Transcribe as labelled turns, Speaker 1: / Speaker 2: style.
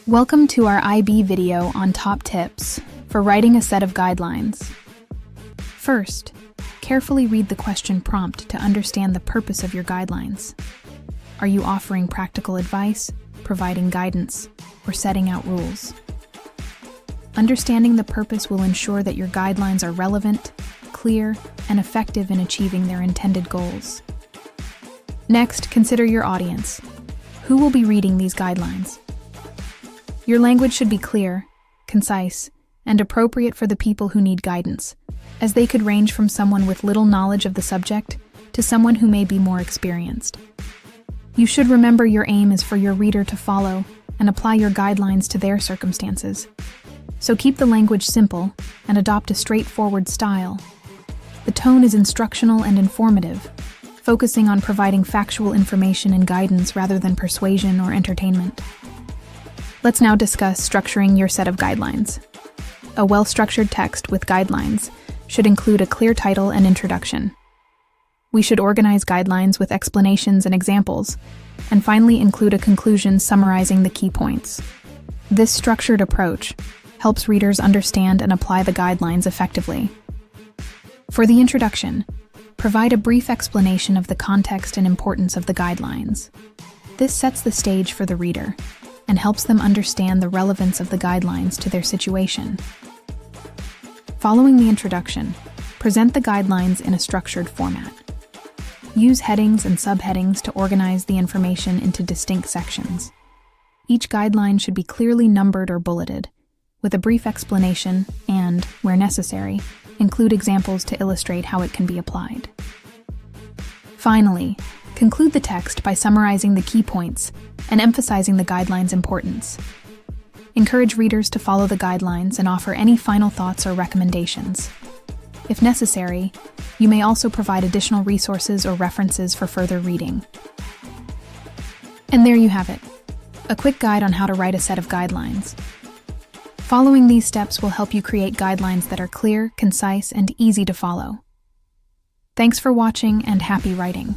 Speaker 1: Welcome to our IB video on top tips for writing a set of guidelines. First, carefully read the question prompt to understand the purpose of your guidelines. Are you offering practical advice, providing guidance, or setting out rules? Understanding the purpose will ensure that your guidelines are relevant, clear, and effective in achieving their intended goals. Next, consider your audience. Who will be reading these guidelines? Your language should be clear, concise, and appropriate for the people who need guidance, as they could range from someone with little knowledge of the subject to someone who may be more experienced. You should remember your aim is for your reader to follow and apply your guidelines to their circumstances. So keep the language simple and adopt a straightforward style. The tone is instructional and informative, focusing on providing factual information and guidance rather than persuasion or entertainment. Let's now discuss structuring your set of guidelines. A well-structured text with guidelines should include a clear title and introduction. We should organize guidelines with explanations and examples, and finally include a conclusion summarizing the key points. This structured approach helps readers understand and apply the guidelines effectively. For the introduction, provide a brief explanation of the context and importance of the guidelines. This sets the stage for the reader and helps them understand the relevance of the guidelines to their situation. Following the introduction, present the guidelines in a structured format. Use headings and subheadings to organize the information into distinct sections. Each guideline should be clearly numbered or bulleted, with a brief explanation and, where necessary, include examples to illustrate how it can be applied. Finally, conclude the text by summarizing the key points and emphasizing the guidelines' importance. Encourage readers to follow the guidelines and offer any final thoughts or recommendations. If necessary, you may also provide additional resources or references for further reading. And there you have it, a quick guide on how to write a set of guidelines. Following these steps will help you create guidelines that are clear, concise, and easy to follow. Thanks for watching and happy writing.